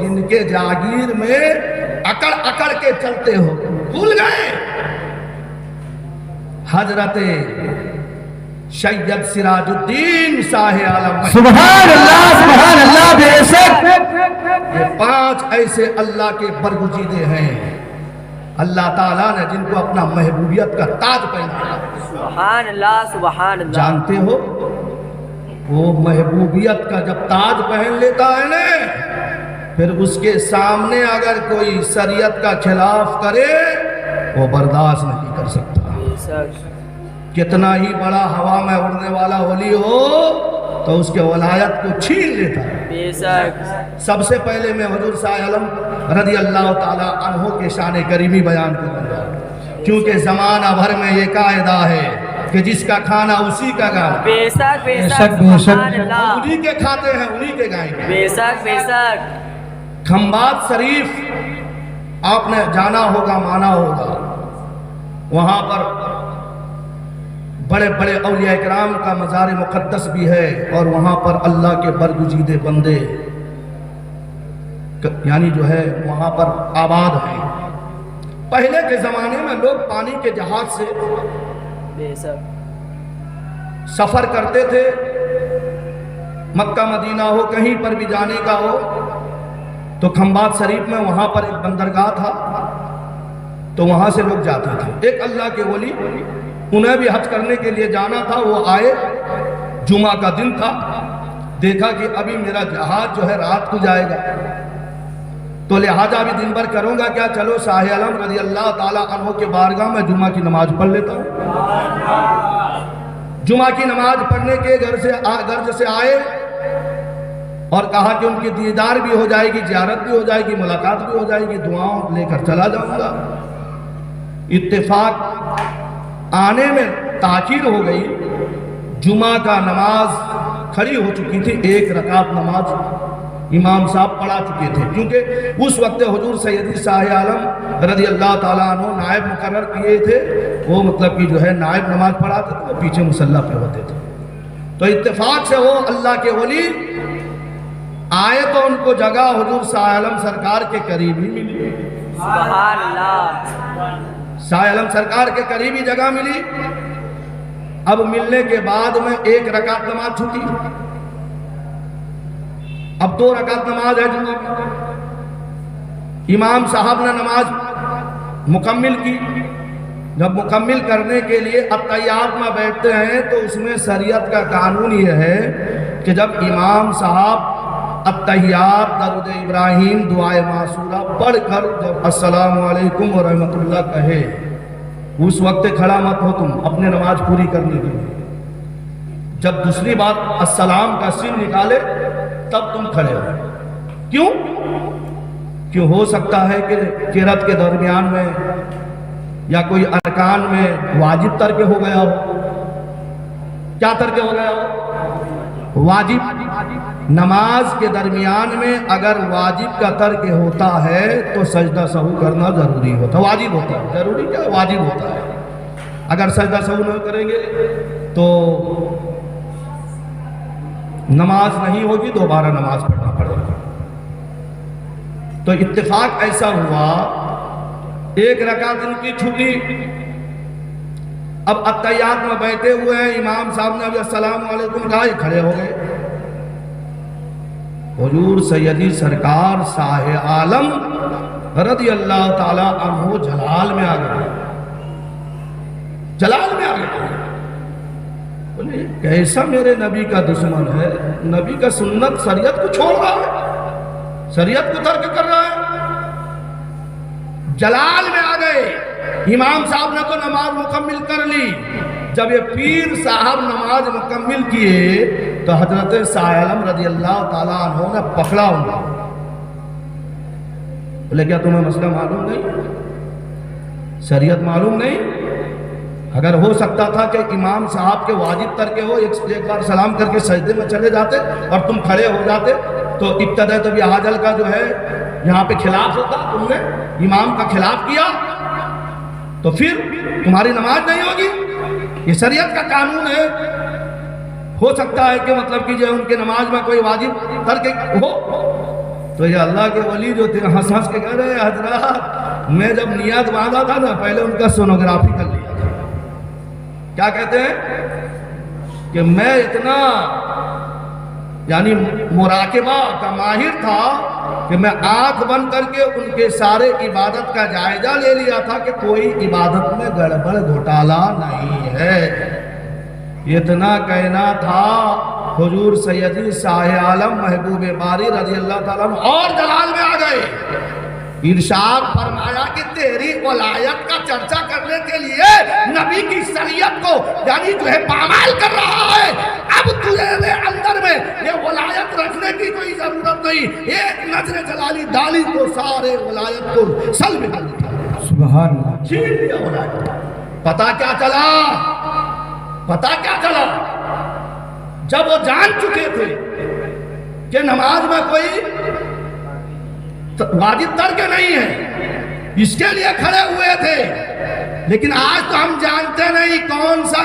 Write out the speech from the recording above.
जिनके जागीर में अकड़ अकड़ के चलते हो, भूल गए। हजरते सैयद सिराजुद्दीन शाह आलम, सुभान अल्लाह बेशक। ये 5 ऐसे अल्लाह के बरगुजीदे हैं, अल्लाह ताला ने जिनको अपना महबूबियत का ताज पहनाया। सुभान अल्लाह, सुभान अल्लाह। जानते हो वो महबूबियत का जब ताज पहन लेता है ना, फिर उसके सामने अगर कोई शरीयत का खिलाफ करे वो बर्दाश्त नहीं कर सकता। कितना ही बड़ा हवा में उड़ने वाला वली हो तो उसके वलायत को छीन लेता है। बेशक। सबसे पहले मैं हुजूर शाह आलम रज़ी अल्लाह ताला अन्हो के शान करीमी बयान करूंगा, क्योंकि जमाना भर में ये कायदा है कि जिसका खाना उसी का गाना। बेशक बेशक, बेशक। बेशक। उन्हीं के खाते हैं उन्हीं के गाएंगे। बेशक बेशक। खंबात शरीफ आपने जाना होगा, माना होगा, वहां पर बड़े बड़े औलिया इकराम का मज़ार मुक़द्दस भी है और वहां पर अल्लाह के बरगुजीदे बंदे यानी जो है वहां पर आबाद हैं। पहले के जमाने में लोग पानी के जहाज से बेशक सफर करते थे, मक्का मदीना हो, कहीं पर भी जाने का हो तो खंबात शरीफ में वहां पर एक बंदरगाह था, तो वहां से लोग जाते थे। एक अल्लाह के वली, उन्हें भी हज करने के लिए जाना था, वो आए, जुमा का दिन था, देखा कि अभी मेरा जहाज जो है रात को जाएगा, तो लिहाजा अभी दिन भर करूंगा क्या, चलो शाह आलम रज़ी अल्लाह ताला अन्हो के बारगाह में जुमा की नमाज पढ़ लेता हूँ। जुमा की नमाज पढ़ने के गर्ज से आए और कहा कि उनकी दीदार भी हो जाएगी, ज़ियारत भी हो जाएगी, मुलाकात भी हो जाएगी, दुआओं लेकर चला जाऊंगा। इत्तेफाक आने में ताखीर हो गई, जुमा का नमाज खड़ी हो चुकी थी, 1 रकात नमाज इमाम साहब पढ़ा चुके थे, क्योंकि उस वक्त हुजूर सैयदी शाह आलम रज़ी अल्लाह ताला अन्हु नायब मुकर्रर किए थे, वो मतलब कि जो है नायब नमाज पढ़ाते थे, वो पीछे मुसल्ला पे होते थे। तो इत्तेफाक से वो अल्लाह के वली आए तो उनको जगह हुजूर शाह आलम सरकार के करीब ही मिली। सुभान अल्लाह। शाह आलम सरकार के करीब ही जगह मिली। अब मिलने के बाद में 1 रकात नमाज छूटी, अब 2 रकात नमाज है जुमा की। इमाम साहब ने नमाज मुकम्मिल की। जब मुकम्मिल करने के लिए अत्तहियात में बैठते हैं तो उसमें शरीयत का कानून यह है कि जब इमाम साहब अत्तहियात, दरूद इब्राहिम, दुआए मासूरा पढ़कर जब अस्सलामु अलैकुम व रहमतुल्लाह कहे, उस वक्त खड़ा मत हो तुम अपने नमाज पूरी करने के लिए। जब दूसरी बात अस्सलाम का सिन निकाले तब तुम खड़े हो। क्यों? क्यों हो सकता है कि किरात के दरमियान में या कोई अरकान में वाजिब तर्क हो गया हो। क्या तर्क हो गया हो? वाजिब। नमाज के दरमियान में अगर वाजिब का तर्क होता है तो सजदा सहू करना जरूरी होता है, वाजिब होता है। जरूरी क्या, वाजिब होता है। अगर सजदा सहू नहीं करेंगे तो नमाज नहीं होगी, दोबारा नमाज पढ़ना पड़ेगा। तो इत्तेफाक ऐसा हुआ, 1 रकात इनकी छूटी। अब अत्तहियात में बैठे हुए हैं, इमाम साहब ने अभी अस्सलाम वालेकुम कहा, ये खड़े हो गए। हुजूर सैयदी सरकार शाह आलम रज़ी अल्लाह ताला अन्हु जलाल में आ गए, जलाल में आ गए। बोले कैसा मेरे नबी का दुश्मन है, नबी का सुन्नत शरीयत को छोड़ रहा है, शरीयत को तर्क कर रहा है। जलाल में आ गए। इमाम साहब ने तो नमाज मुकम्मिल कर ली। जब ये पीर साहब नमाज मुकम्मिल किए तो हजरत शाह आलम रज़ी अल्लाह ताला अन्हु ने पकड़ा उनको। बोले क्या तुम्हें मसला मालूम नहीं, शरीयत मालूम नहीं? अगर हो सकता था कि इमाम साहब के वाजिब तर्क हो, एक बार सलाम करके सजदे में चले जाते और तुम खड़े हो जाते, तो इब्तदा तो हाजल का जो है यहाँ पे खिलाफ होता, तुमने इमाम का खिलाफ किया तो फिर तुम्हारी नमाज नहीं होगी। ये शरीयत का कानून है। हो सकता है कि मतलब कि जो उनके नमाज में कोई वाजिब तर्क हो तो ये अल्लाह के वली जो थे हंस हंस के कह रहे हजरत, मैं जब नियत बांधा था ना, पहले उनका सोनोग्राफी कर लिया था। क्या कहते हैं कि मैं इतना यानी मुराकिबा का माहिर था कि मैं आंख बंद करके उनके सारे इबादत का जायजा ले लिया था कि कोई इबादत में गड़बड़ घोटाला नहीं है। इतना कहना था, हुजूर सैयदी शाह आलम महबूब बारी रजी अल्लाह ताला अन्हु और जलाल में आ गए। इरशाद फरमाया कि तेरी वलायत का चर्चा करने के लिए नबी की शरीयत को यानी जो है पामाल कर रहा है। अब तुझे अंदर में ये वलायत रखने की कोई जरूरत नहीं। एक नजर जलाली डाली तो सारे वलायत को सल्ब कर दिया, सुभान अल्लाह। छीन लिया वलायत। पता क्या चला? पता क्या चला? जब वो जान चुके थे कि नमाज में कोई वाजिब तर्क नहीं है, इसके लिए खड़े हुए थे। लेकिन आज तो हम जानते नहीं कौन सा